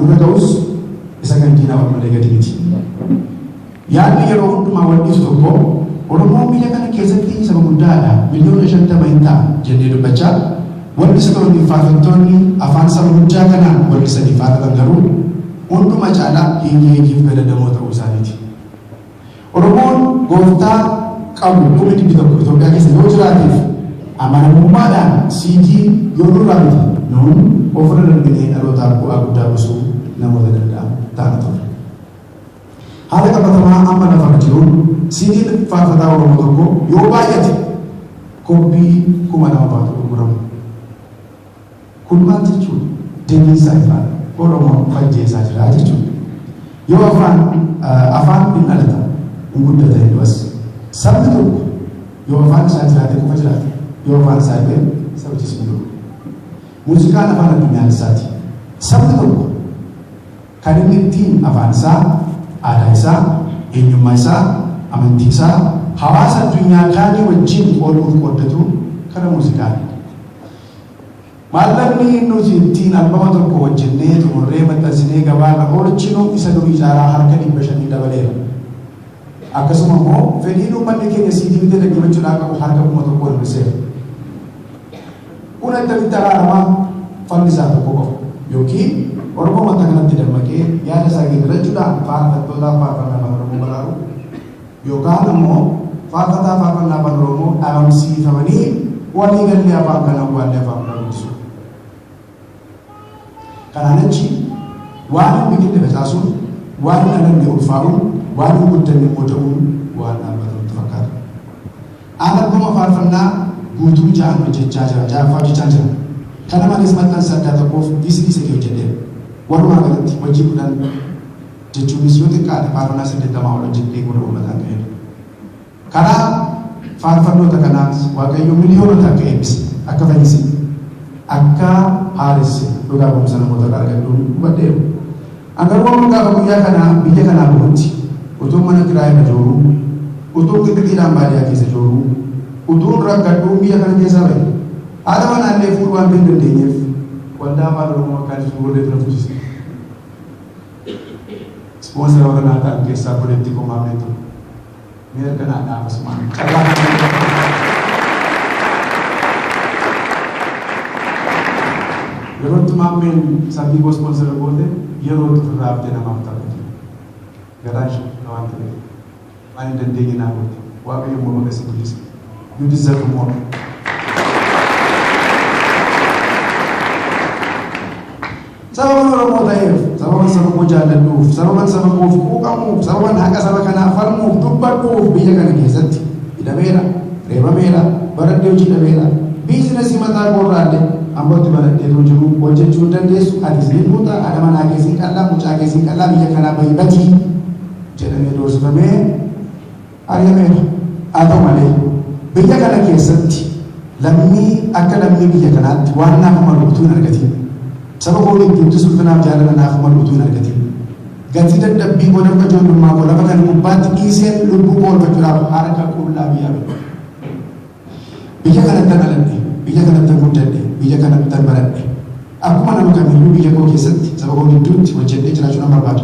nurra ga'us isa kan diinaa wal malee gadi miti. Yaadni yeroo hundumaa wal dhiisu tokko Oromoo biyya kana keessatti saba guddaadha miliyoona 50 hin ta'a jennee dubbachaa wanti sababiin faarfattoonni afaan saba guddaa kanaan wal dhisanii faarfatan garuu hunduma caalaa hiikiif gadadamoo ta'uu isaaniiti. Oromoon gooftaa qabu kuma 100 Itoophiyaa keessa yoo jiraateef amanamummaadhaan siitii yoo nurraa miti nuun ofirra darbinee dhalootaaf bu'aa guddaa buusuu namoota ta'an ture. Haala qabatamaa amma lafa jiru siitiin faarfataa Oromoo tokko yoo baay'ate koppii 2,000 baatu gurguramu. Kun maal jechuudha? Deebiinsaa ifaan Oromoon fajjeessaa jira jechuudha. Yoo afaan hin dhalata hin guddata hin du'as. Sabni tokko yoo afaan isaa jiraate qofa jiraate yoo afaan isaa illee sabichis hin du'u. Muuziqaan afaan addunyaa isaati. Sabni tokko kan inni ittiin afaan isaa, aadaa isaa, eenyummaa isaa, amantii isaa hawaasa addunyaa kaanii wajjin ooluuf qooddatu kana muuziqaan. Maallaqni nuti ittiin albama tokko hojjennee xumurree maxxansinee gabaarra oolchinu isa durii caalaa harka 500 dabaleera. Akkasuma immoo fedhiin uummanni keenya siitii bitee dhaggeeffachuudhaan qabu harka 1,000 hir'iseera. Kun akkamitti araaramaa falli isaa tokko qofa yookiin Oromoo wanta kanatti dammaqee yaada isaa geeddarachuudhaan faarfattootaaf faarfannaa afaan Oromoo baraaru yookaan immoo faarfataa faarfannaa afaan Oromoo dhaamsiifamanii walii gallee afaan kanaa wallee afaan kanaa guddisu. Kanaan achi waan hin biqillee facaasuun, waan hin alanne ulfaa'uun, waan hin guddanne moda'uun waan dhaabbatutti fakkaata. Aan albama faarfannaa guutuu ja'an hojjechaa jira, ja'affaa hojjechaa jira. Kana malees maxxansa addaa tokkoof dhiisii hojjedheera. Walumaa galatti hojii 10 jechuunis yoo xiqqaate faarfannaa 80 ol hojjedhee gurra uummataan ga'eera. Karaa faarfannoota kanaas Waaqayyo miliyoonota akka eebbise, akka fayyise, akka haaresse dhugaa ba'umsa namoota argachuun hubadheera. Angaruu gaafa guyyaa kanaa biyya kanaa bu'uutti utuu mana kiraayee irra jiru, utuu qixxiidhaan baadiyyaa keessa jiru, utuu rakkadhuu biyya kana keessaa bahe haala manaallee fuudhuu waan hin dandeenyeef waldaa afaan Oromoo akkaan isu wallee tura fuusise. Ispoonsara warra naa ta'an keessaa godhetti qomaamee ture. Mirga naa dhaabasumaan carraa yerootti maammeen sabbii koo ispoonsara goote yerootti ofirraa haftee namaaf taphate. Garaa ishee waan ta'eef waan hin dandeenye naa goote. Waaqayyo immoo maqaa si guddise. You deserve more. Sababan Oromoo ta'eef, sababan saba koo jaalladhuuf, sababan saba koof quuqamuuf, sababan haqa saba kanaa falmuuf, dubbadhuuf biyya kana keessatti hidhameera, reebameera, baradhee hojii dhabeera. Biizinasii mataa koorraallee ammatti baradheetu jiru hojjechuu hin dandeessu. Atis ni duuta, haadha manaa keessin qal'aa, mucaa keessin qal'aa biyya kanaa bahi batii jedhamee doorsifamee ari'ameera. Haa ta'u malee biyya kana keessatti lammii akka lammii biyya kanaatti waan naaf malu utuu hin argatin. Saba kooliin guddisuuf kanaaf jaalala naaf malu utuu hin argatin. Gatii dadhabbii koo lafa ijoollummaa koo lafa kana gubbaatti dhiiseen lubbuu koo oolfachuudhaaf harka qullaa biyyaa biyya. Biyya kanatti dhaladhe, biyya kanatti guddadhe, biyya kanatti baradhe. Akkuma nama kamiyyuu biyya koo keessatti saba koo gidduutti hojjedhee jiraachuu nan barbaada.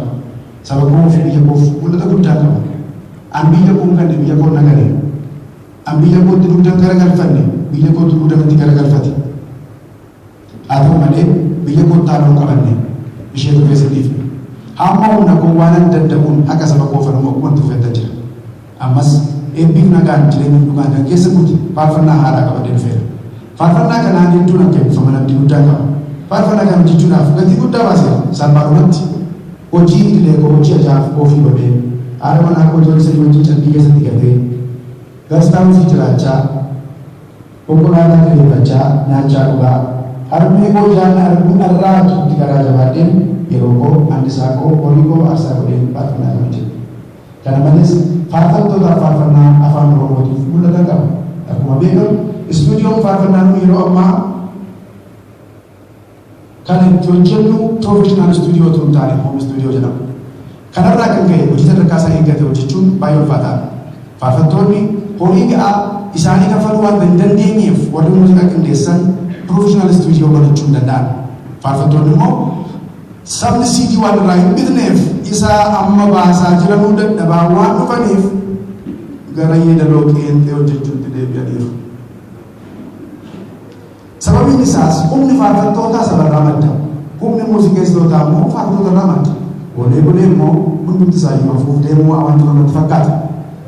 Saba koo fi biyya koof mul'ata guddaa qaba. An biyya koo kan biyya koo nagare. An biyya kootti dugdan garagalfanne, biyya kootti dugdamatti garagalfate. Haa ta'u malee biyya koo taanuu qabanne ishee dhufeessitiif. Hamma humna koo waan an danda'uun haqa saba koo falmu akkuma tuffetta jira. Ammas eebbiif nagaan jireenya dhugaan kan keessa guutu faarfannaa haaraa qabadee dhufeera. Faarfannaa kanaan hedduun akka eebbifaman abdii guddaa qaba. Faarfannaa kana hojjechuudhaaf gatii guddaa baaseera. Salphaadhumatti hojii idilee koo hojii ajaa'ib ofii godhee haadha manaa koo ijoollee sadii wajjin calbii keessatti gatee Dastaan fi jiraachaa konkolaataa kireeffachaa nyaachaa dhugaa harmee koo jaalala arguun irraa tuutti garaa jabaadheen yeroo koo annisaa koo horii koo aarsaa godheen faarfannaa kana jedhe. Kana malees faarfattootaaf faarfannaa afaan Oromootiif mul'ata qaba. Akkuma beekamu istuudiyoon faarfannaa yeroo ammaa kan itti hojjennu professional studio tun taane home studio jedhama. Kanarraa kan ka'e hojii sadarkaa isaa eeggate hojjechuun baay'ee ulfaataadha. Faarfattoonni horii ga'aa isaanii kaffaluu waan hin dandeenyeef warri muuziqaa qindeessan professional studio godhachuu hin danda'an. Faarfattoonni immoo sabni CD waan irraa hin bitneef isaa amma baasaa jiranuu dadhabaa waan dhufaniif gara yeedaloo qeenxee hojjechuutti deebi'aniiru. Sababiin isaas humni faarfattootaa sabarraa madda. Humni muuziqeessitootaa immoo faarfattoota madda. Olee bulee immoo hundumti isaayyuu hafuuf deemuu waan turanitti fakkaata.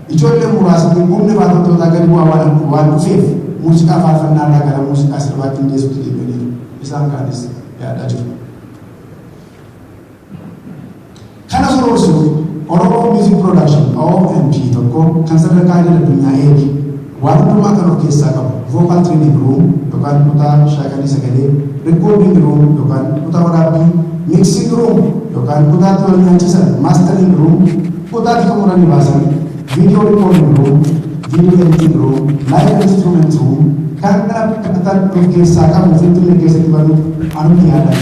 Ijoollee muraasni humni faarfattootaa gadi bu'aa waan dhufeef muuziqaa faarfannaarraa gara muuziqaa sirbaatti hundeessuutti deebi'aniiru. Isaan kaanis yaadaa jiru. Kana sororsuuf Oromoo Music Production OMP tokko kan sadarkaa idil addunyaa eegi waan hundumaa kan of keessaa qabu vocal training room yookaan kutaa shaakalii sagalee, recording room yookaan kutaa waraabbii, mixing room yookaan kutaa wal nyaachisan mastering room, kutaa xumuranii baasan video recording room, video editing room, live instrument room kan kana of keessaa qabu finfinnee keessatti baru anutti yaadaa.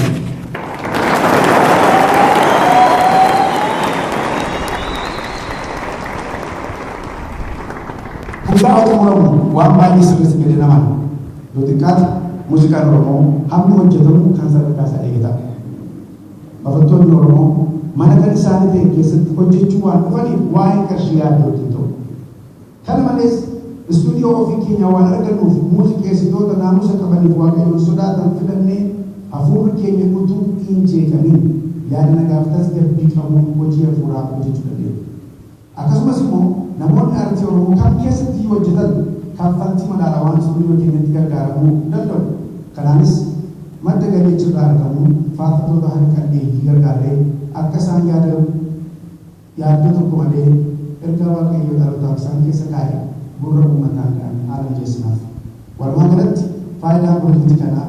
Kita Oromoo waan baay'ee sirriitti gadi namaan yoo xiqqaate muuziqaan Oromoo hamma hojjetamu kan sadarkaa isaa eegata. Baafattoonni Oromoo mana kan isaanii ta'e keessatti hojjechuu waan dhufaniif waa'ee qarshii yaaddootti ta'u. Kana malees istuudiyoo ofii keenya waan argannuuf muuziqeessitoota naamusa qabaniif waaqayyoon sodaatan filannee hafuurri keenya utuu hin jeeqamin yaada nagaaf tasgabbii qabuun hojii hafuuraa hojjechuu dandeenya. Akkasumas immoo namoonni aartii Oromoo kan keessatti hojjetan kaffaltii madaalawaan istuudiyoo keenyatti gargaaramuu danda'u. Kanaanis madda galii irraa argamu faarfattoota harka qalleeyyii gargaaree akka isaan yaaddoo tokko malee ergaa waaqayyoo dhalootaaf isaan keessa kaa'e gurra uummataan kan haala mijeessinaaf. Walumaa galatti faayidaan pirojektii kanaa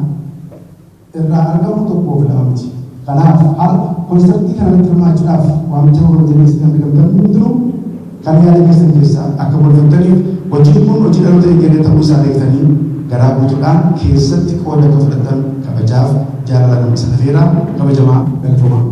irraa argamu tokkoof lama miti. Kanaaf har'a konseptii kanatti hirmaachuudhaaf waamicha hordoftoonni kan argamtan hundinuu kan yaada keessan keessaa akka bolfattaniif hojiin kun hojii dhaloota eegalee ta'uu isaa beektanii garaa guutuudhaan keessatti qooda akka fudhatan kabajaaf jaalala nama sana feeraa kabajamaa galfoomaa.